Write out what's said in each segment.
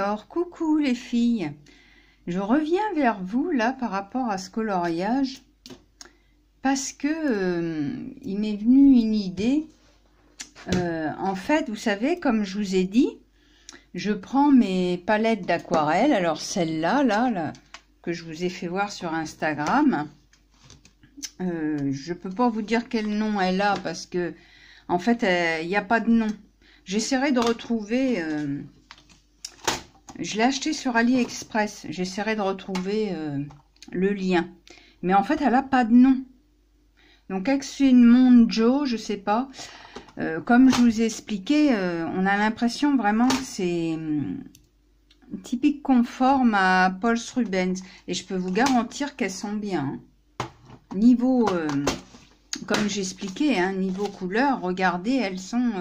Alors, coucou les filles, je reviens vers vous là par rapport à ce coloriage parce que il m'est venu une idée. En fait, vous savez, comme je vous ai dit, je prends mes palettes d'aquarelle. Alors celle-là, là, que je vous ai fait voir sur Instagram, je peux pas vous dire quel nom elle a parce que en fait, il n'y a pas de nom. J'essaierai de retrouver. Je l'ai acheté sur AliExpress. J'essaierai de retrouver le lien. Mais en fait, elle n'a pas de nom. Donc, est-ce une Monjo, je sais pas. Comme je vous ai expliqué, on a l'impression vraiment que c'est typique conforme à Paul Rubens. Et je peux vous garantir qu'elles sont bien. Niveau, comme j'expliquais, hein, niveau couleur, regardez, elles sont...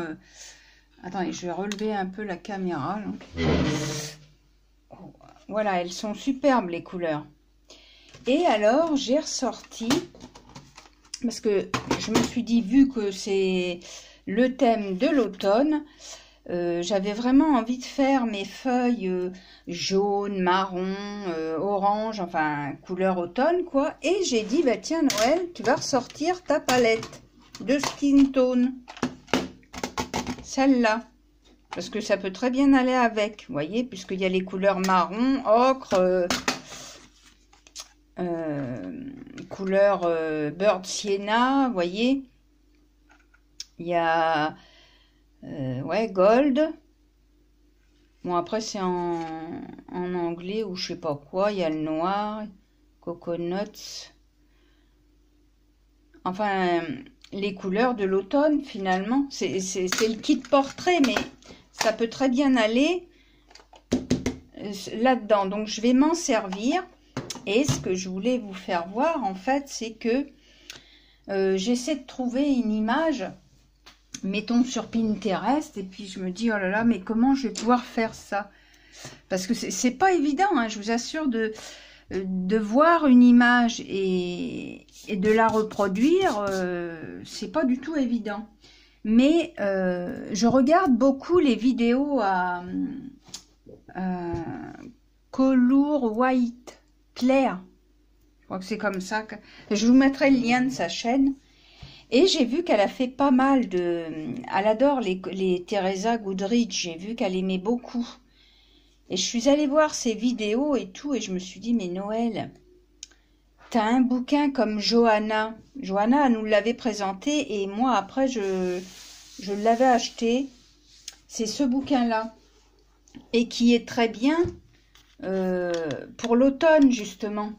Attendez, je vais relever un peu la caméra. Là. Voilà, elles sont superbes les couleurs. Et alors, j'ai ressorti, parce que je me suis dit, vu que c'est le thème de l'automne, j'avais vraiment envie de faire mes feuilles jaunes, marron, orange, enfin couleur automne quoi. Et j'ai dit, bah tiens Noël, tu vas ressortir ta palette de skin tone. Celle-là. Parce que ça peut très bien aller avec, vous voyez, puisqu'il y a les couleurs marron, ocre, couleur bird sienna, vous voyez. Il y a, ouais, gold. Bon, après, c'est en anglais ou je sais pas quoi. Il y a le noir, coconuts. Enfin, les couleurs de l'automne, finalement. C'est le kit portrait, mais... ça peut très bien aller là-dedans. Donc, je vais m'en servir. Et ce que je voulais vous faire voir, en fait, c'est que j'essaie de trouver une image, mettons sur Pinterest, et puis je me dis, oh là là, mais comment je vais pouvoir faire ça? Parce que c'est pas évident, hein, je vous assure, de voir une image et de la reproduire, c'est pas du tout évident. Mais je regarde beaucoup les vidéos à Color White Claire. Je crois que c'est comme ça. Je vous mettrai le lien de sa chaîne. Et j'ai vu qu'elle a fait pas mal de... Elle adore les Teresa Goodrich. J'ai vu qu'elle aimait beaucoup. Et je suis allée voir ses vidéos et tout. Et je me suis dit, mais Noël, t'as un bouquin comme Johanna. Johanna nous l'avait présenté et moi après je l'avais acheté. C'est ce bouquin-là. Et qui est très bien pour l'automne justement.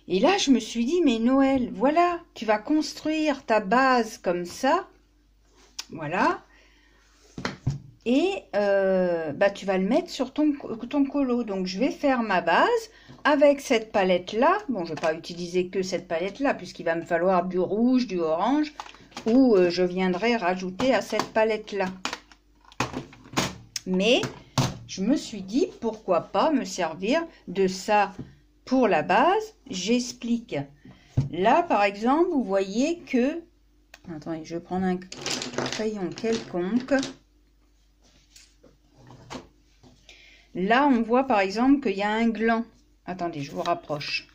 Et là je me suis dit, mais Noël, voilà, tu vas construire ta base comme ça. Voilà. Et bah, tu vas le mettre sur ton colo. Donc je vais faire ma base avec cette palette là. Bon, je ne vais pas utiliser que cette palette là puisqu'il va me falloir du rouge, du orange, ou je viendrai rajouter à cette palette là. Mais je me suis dit pourquoi pas me servir de ça pour la base. J'explique. Là par exemple vous voyez que, attendez, je vais prendre un crayon quelconque. Là, on voit par exemple qu'il y a un gland. Attendez, je vous rapproche.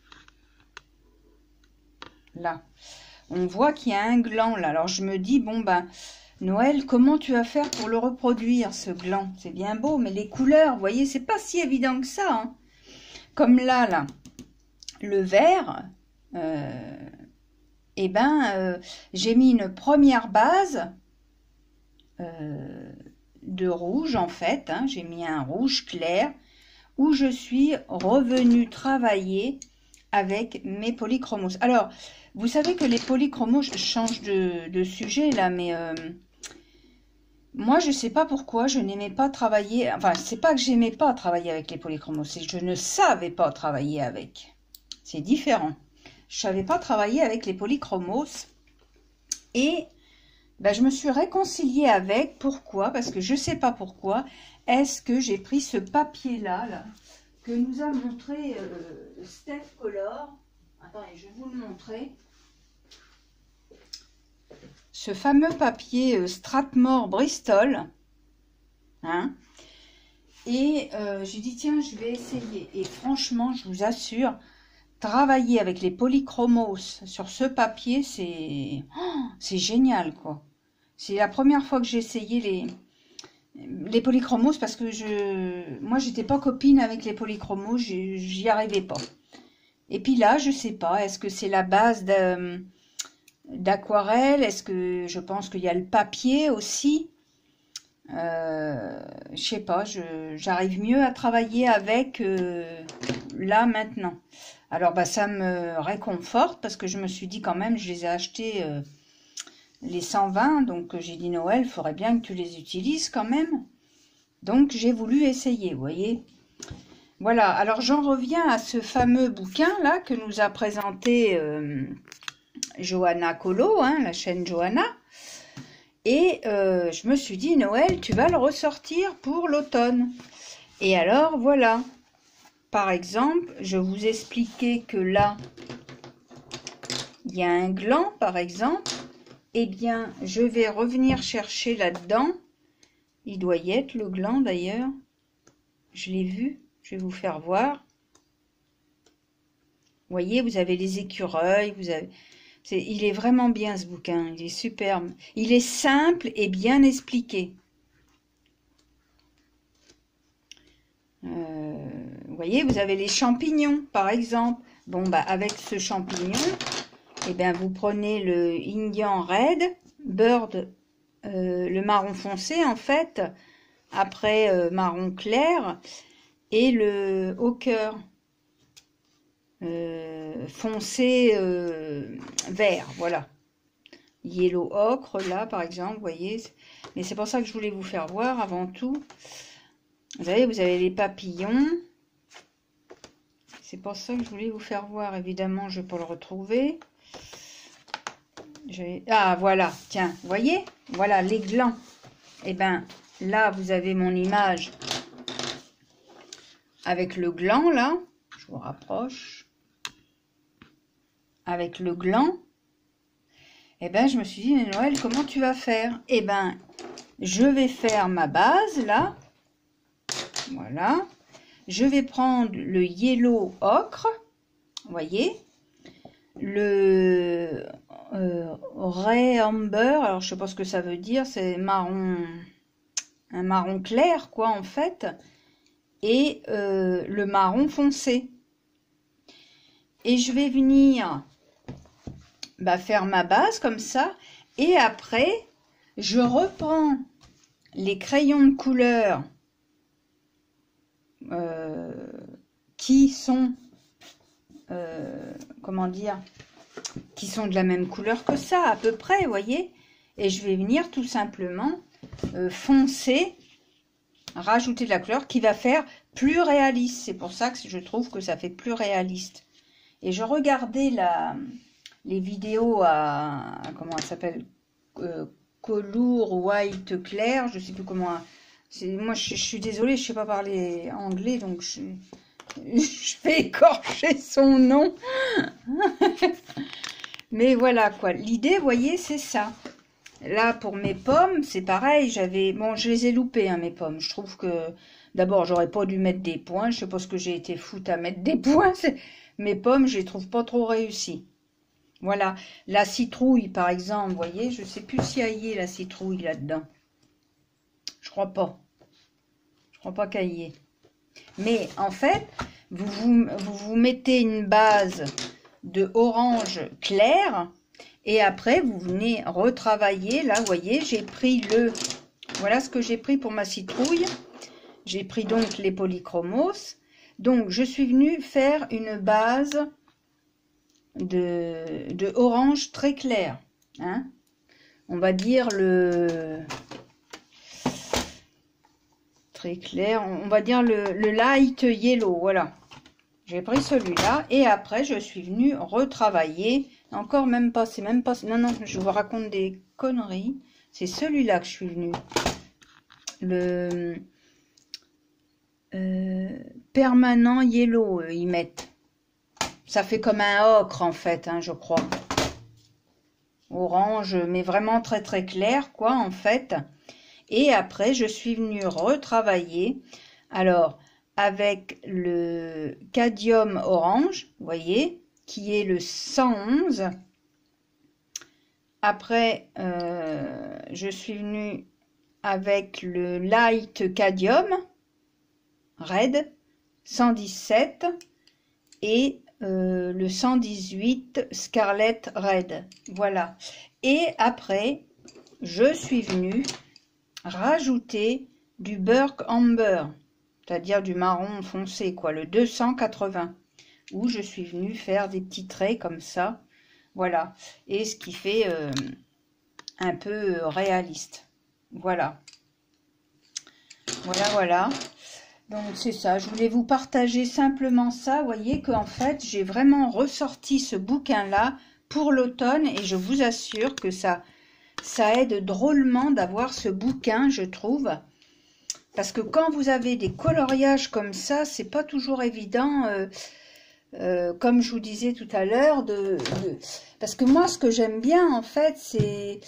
Là. On voit qu'il y a un gland là. Alors, je me dis, bon, ben, Noël, comment tu vas faire pour le reproduire, ce gland? C'est bien beau, mais les couleurs, vous voyez, c'est pas si évident que ça. Hein. Comme là, le vert, eh ben, j'ai mis une première base de rouge en fait, hein, j'ai mis un rouge clair où je suis revenue travailler avec mes polychromos. Alors, vous savez que les polychromos, je change de sujet là, mais moi je sais pas pourquoi je n'aimais pas travailler, enfin c'est pas que j'aimais pas travailler avec les polychromos, c'est que je ne savais pas travailler avec. C'est différent. Je savais pas travailler avec les polychromos et ben, je me suis réconciliée avec. Pourquoi? Parce que je ne sais pas pourquoi. Est-ce que j'ai pris ce papier-là, là, que nous a montré Steph Color. Attendez, je vais vous le montrer. Ce fameux papier Strathmore Bristol. Hein, Et j'ai dit, tiens, je vais essayer. Et franchement, je vous assure, travailler avec les polychromos sur ce papier, c'est génial, quoi. C'est la première fois que j'ai essayé les polychromos parce que moi, j'étais pas copine avec les polychromos, j'y arrivais pas. Et puis là, je sais pas, est-ce que c'est la base d'aquarelle? Est-ce que je pense qu'il y a le papier aussi? Je sais pas, j'arrive mieux à travailler avec là maintenant. Alors bah ça me réconforte parce que je me suis dit quand même, je les ai achetés les 120, donc j'ai dit Noël, il faudrait bien que tu les utilises quand même. Donc j'ai voulu essayer, vous voyez. Voilà, alors j'en reviens à ce fameux bouquin là que nous a présenté Johanna Colo, hein, la chaîne Johanna. Et je me suis dit, Noël, tu vas le ressortir pour l'automne. Et alors, voilà. Par exemple, je vous expliquais que là, il y a un gland, par exemple. Eh bien, je vais revenir chercher là-dedans. Il doit y être, le gland, d'ailleurs. Je l'ai vu. Je vais vous faire voir. Vous voyez, vous avez les écureuils, vous avez... il est vraiment bien ce bouquin, il est superbe. Il est simple et bien expliqué. Vous voyez, vous avez les champignons, par exemple. Bon, bah, avec ce champignon, eh bien, vous prenez le Indian Red, Bird, le marron foncé, en fait, après marron clair, et le Ochre foncé vert, voilà. Yellow ocre, là, par exemple, vous voyez. Mais c'est pour ça que je voulais vous faire voir, avant tout. Vous savez, vous avez les papillons. C'est pour ça que je voulais vous faire voir. Évidemment, je vais pas le retrouver. Ah, voilà, tiens, vous voyez? Voilà, les glands. Et ben, là, vous avez mon image avec le gland, là. Je vous rapproche. Avec le gland. Et ben, je me suis dit, mais Noël, comment tu vas faire? Et ben, je vais faire ma base, là. Voilà. Je vais prendre le yellow ocre. Vous voyez? Le Ray Amber, alors je sais pas ce que ça veut dire, c'est marron, un marron clair, quoi, en fait. Et le marron foncé. Et je vais venir faire ma base comme ça. Et après, je reprends les crayons de couleur qui sont, comment dire, qui sont de la même couleur que ça, à peu près, vous voyez. Et je vais venir tout simplement foncer, rajouter de la couleur qui va faire plus réaliste. C'est pour ça que je trouve que ça fait plus réaliste. Et je regardais les vidéos à comment elle s'appelle, Colour White Clair, je sais plus comment. Moi, je suis désolée, je sais pas parler anglais, donc je vais écorcher son nom. Mais voilà quoi. L'idée, vous voyez, c'est ça. Là, pour mes pommes, c'est pareil. Bon, je les ai loupées, hein, mes pommes. Je trouve que d'abord, j'aurais pas dû mettre des points. Je sais pas ce que j'ai été foute à mettre des points. Mes pommes, je les trouve pas trop réussies. Voilà. La citrouille, par exemple, vous voyez, je sais plus s'il y a la citrouille là-dedans. Je crois pas. Je crois pas qu'il y ait. Mais en fait, vous mettez une base de orange clair et après vous venez retravailler. Là, vous voyez, j'ai pris voilà ce que j'ai pris pour ma citrouille. J'ai pris donc les polychromos. Donc, je suis venue faire une base de orange très clair. Hein. On va dire très clair, on va dire le light yellow, voilà. J'ai pris celui-là et après je suis venue retravailler, encore même pas, c'est même pas, non, je vous raconte des conneries, c'est celui-là que je suis venue, le permanent yellow, ils mettent, ça fait comme un ocre en fait, hein, je crois, orange, mais vraiment très très clair quoi en fait. Et après, je suis venue retravailler Alors, avec le cadmium orange, vous voyez, qui est le 111. Après, je suis venue avec le light cadmium red 117 et le 118 Scarlet Red. Voilà. Et après, je suis venue rajouter du Burke Amber, c'est-à-dire du marron foncé, quoi, le 280, où je suis venue faire des petits traits comme ça. Voilà. Et ce qui fait un peu réaliste. Voilà. Voilà, voilà. Donc c'est ça, je voulais vous partager simplement ça. Vous voyez qu'en fait, j'ai vraiment ressorti ce bouquin-là pour l'automne et je vous assure que ça aide drôlement d'avoir ce bouquin, je trouve. Parce que quand vous avez des coloriages comme ça, c'est pas toujours évident, comme je vous disais tout à l'heure, parce que moi, ce que j'aime bien, en fait, c'est...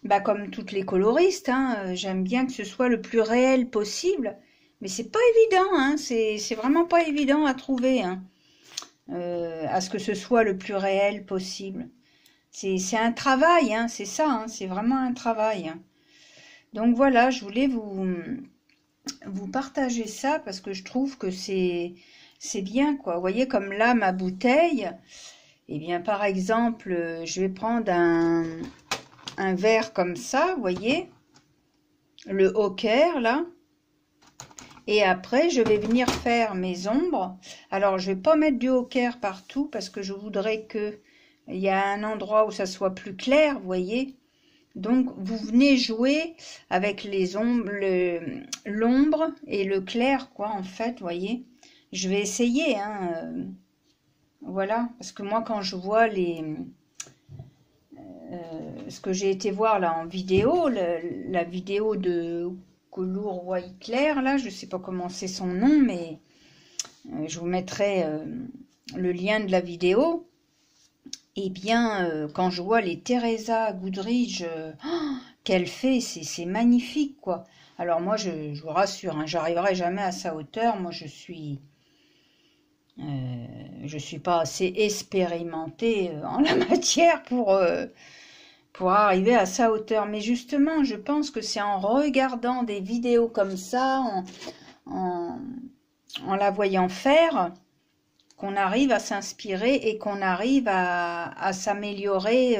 Bah, comme toutes les coloristes, hein, j'aime bien que ce soit le plus réel possible. Mais c'est pas évident, hein, c'est vraiment pas évident à trouver, hein, à ce que ce soit le plus réel possible. C'est un travail, hein, c'est ça, hein, c'est vraiment un travail. Hein. Donc voilà, je voulais vous partager ça parce que je trouve que c'est bien, quoi. Vous voyez, comme là, ma bouteille, eh bien, par exemple, je vais prendre un verre comme ça, vous voyez, le Hawker, là. Et après, je vais venir faire mes ombres. Alors, je vais pas mettre du Hawker partout parce que je voudrais que il y a un endroit où ça soit plus clair, vous voyez. Donc, vous venez jouer avec les ombres, l'ombre et le clair, quoi, en fait, vous voyez. Je vais essayer, hein. Voilà, parce que moi, quand je vois ce que j'ai été voir là en vidéo, la vidéo de Colour White Clair, là, je sais pas comment c'est son nom, mais je vous mettrai le lien de la vidéo. Eh bien, quand je vois les Teresa Goodrich qu'elle fait, c'est magnifique, quoi. Alors moi, je vous rassure, hein, j'arriverai jamais à sa hauteur. Moi, je suis pas assez expérimentée en la matière pour arriver à sa hauteur. Mais justement, je pense que c'est en regardant des vidéos comme ça, en la voyant faire, qu'on arrive à s'inspirer et qu'on arrive à s'améliorer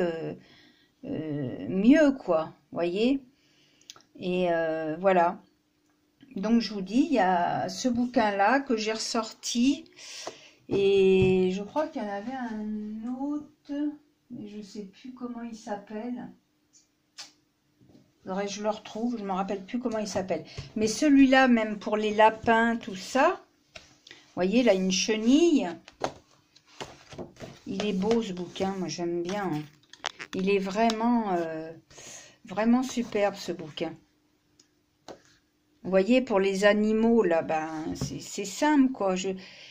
mieux, quoi, voyez. Et voilà. Donc, je vous dis, il y a ce bouquin-là que j'ai ressorti. Et je crois qu'il y en avait un autre, mais je sais plus comment il s'appelle. Faudrait que je le retrouve, je me rappelle plus comment il s'appelle. Mais celui-là, même pour les lapins, tout ça, vous voyez, là, une chenille. Il est beau, ce bouquin, moi j'aime bien. Hein. Il est vraiment, vraiment superbe, ce bouquin. Vous voyez, pour les animaux, là, ben, c'est simple, quoi.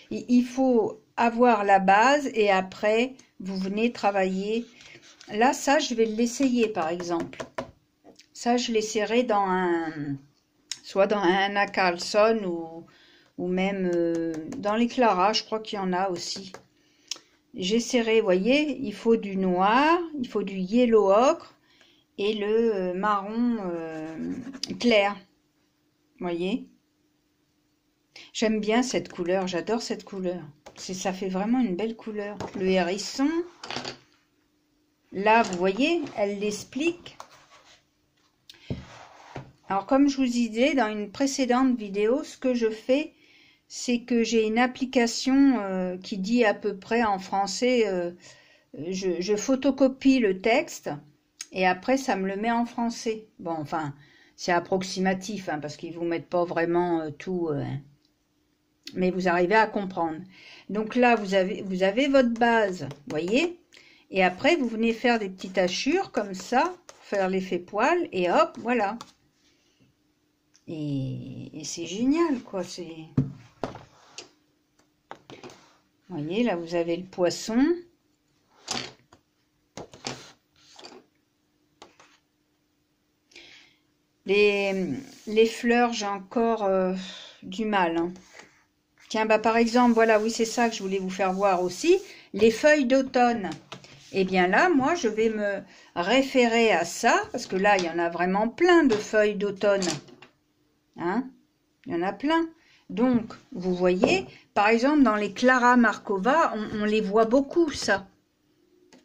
Il faut avoir la base et après, vous venez travailler. Là, ça, je vais l'essayer, par exemple. Ça, je l'essaierai soit dans un Anna Carlson ou même dans les Clara, je crois qu'il y en a aussi. J'essaierai, vous voyez, il faut du noir, il faut du yellow ocre et le marron clair. Vous voyez? J'aime bien cette couleur, j'adore cette couleur. Ça fait vraiment une belle couleur. Le hérisson, là, vous voyez, elle l'explique. Alors, comme je vous disais dans une précédente vidéo, ce que je fais, c'est que j'ai une application qui dit à peu près en français, je photocopie le texte et après, ça me le met en français. Bon, enfin, c'est approximatif, hein, parce qu'ils ne vous mettent pas vraiment tout... mais vous arrivez à comprendre. Donc là, vous avez votre base, vous voyez. Et après, vous venez faire des petites hachures comme ça, pour faire l'effet poil, et hop, voilà. Et c'est génial, quoi. Vous voyez, là, vous avez le poisson. Les fleurs, j'ai encore du mal, hein. Tiens, bah par exemple, voilà, oui, c'est ça que je voulais vous faire voir aussi, les feuilles d'automne. Eh bien là, moi, je vais me référer à ça, parce que là, il y en a vraiment plein de feuilles d'automne. Hein? Il y en a plein. Donc, vous voyez, par exemple, dans les Clara Markova, on les voit beaucoup, ça.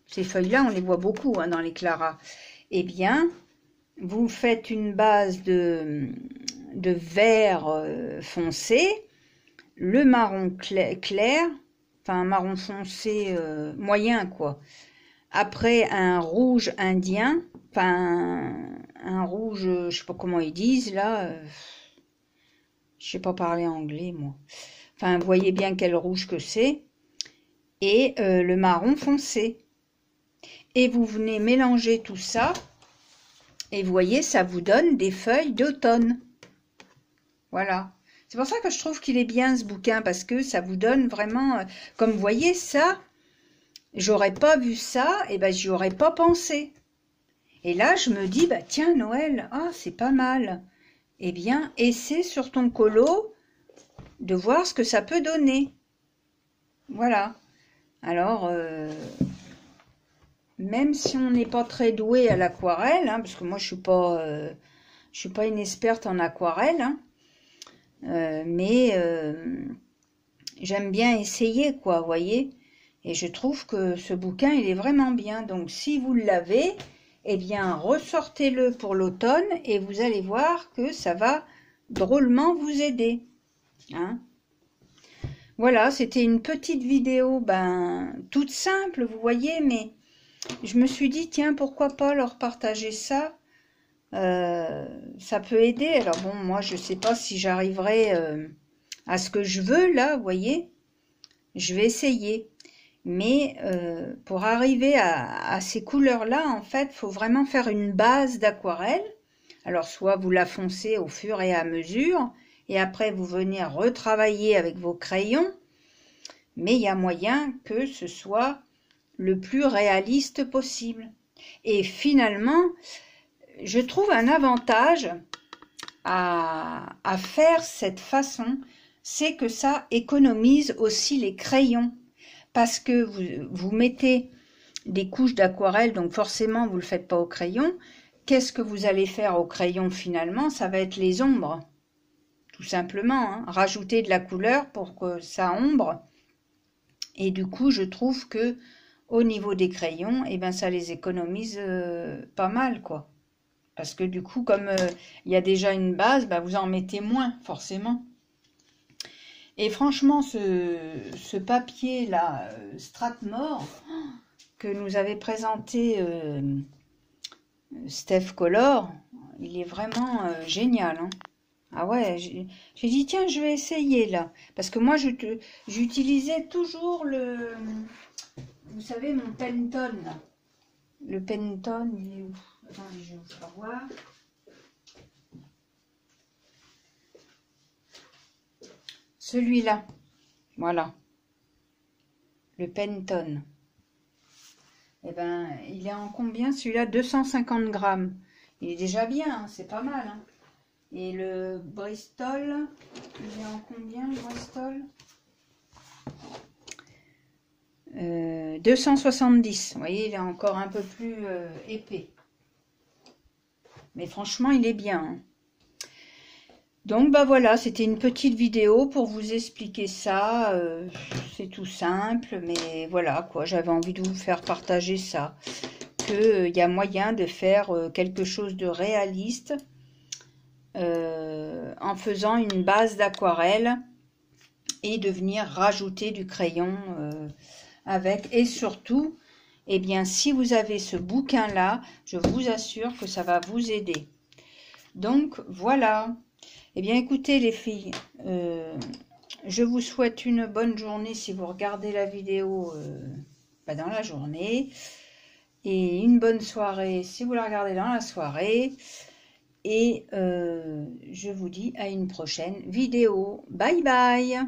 Ces feuilles-là, on les voit beaucoup, hein, dans les Clara. Eh bien, vous faites une base de vert foncé, le marron clair, enfin marron foncé moyen, quoi. Après, un rouge indien, enfin un rouge, je sais pas comment ils disent là, je sais pas parler anglais moi. Enfin, vous voyez bien quel rouge que c'est. Et le marron foncé. Et vous venez mélanger tout ça. Et vous voyez, ça vous donne des feuilles d'automne. Voilà. C'est pour ça que je trouve qu'il est bien ce bouquin, parce que ça vous donne vraiment... comme vous voyez, ça, j'aurais pas vu ça, et ben j'y aurais pas pensé. Et là, je me dis, bah tiens, Noël, ah, c'est pas mal. Eh bien, essaie sur ton colo de voir ce que ça peut donner. Voilà. Alors, même si on n'est pas très doué à l'aquarelle, hein, parce que moi, je suis pas une experte en aquarelle, hein, mais j'aime bien essayer, quoi, vous voyez. Et je trouve que ce bouquin, il est vraiment bien. Donc, si vous l'avez, eh bien, ressortez-le pour l'automne et vous allez voir que ça va drôlement vous aider. Hein. Voilà, c'était une petite vidéo, ben, toute simple, vous voyez, mais je me suis dit, tiens, pourquoi pas leur partager ça? Ça peut aider. Alors bon, moi, je sais pas si j'arriverai à ce que je veux, là, vous voyez. Je vais essayer. Mais pour arriver à ces couleurs-là, en fait, il faut vraiment faire une base d'aquarelle. Alors, soit vous la foncez au fur et à mesure, et après, vous venez retravailler avec vos crayons. Mais il y a moyen que ce soit le plus réaliste possible. Et finalement, je trouve un avantage à faire cette façon, c'est que ça économise aussi les crayons. Parce que vous mettez des couches d'aquarelle, donc forcément vous ne le faites pas au crayon. Qu'est-ce que vous allez faire au crayon finalement? Ça va être les ombres, tout simplement. Hein. Rajouter de la couleur pour que ça ombre. Et du coup, je trouve que au niveau des crayons, eh ben, ça les économise pas mal, quoi. Parce que du coup, comme il y a déjà une base, bah, vous en mettez moins, forcément. Et franchement, ce papier-là, Strathmore, que nous avait présenté Steph Color, il est vraiment génial. Hein. Ah ouais, j'ai dit, tiens, je vais essayer là. Parce que moi, j'utilisais toujours vous savez, mon Pantone, là. Le Pantone, il est où? Attendez, je vais vous faire voir. Celui-là, voilà, le Pantone. Eh ben, il est en combien celui-là? 250 grammes. Il est déjà bien, hein, c'est pas mal. Hein. Et le Bristol, il est en combien le Bristol? 270. Vous voyez, il est encore un peu plus épais. Mais franchement, il est bien. Hein. Donc bah voilà, c'était une petite vidéo pour vous expliquer ça, c'est tout simple, mais voilà quoi, j'avais envie de vous faire partager ça, qu'il y a moyen de faire quelque chose de réaliste en faisant une base d'aquarelle et de venir rajouter du crayon avec, et surtout, eh bien si vous avez ce bouquin là, je vous assure que ça va vous aider. Donc voilà. Eh bien, écoutez les filles, je vous souhaite une bonne journée si vous regardez la vidéo dans la journée. Et une bonne soirée si vous la regardez dans la soirée. Et je vous dis à une prochaine vidéo. Bye bye!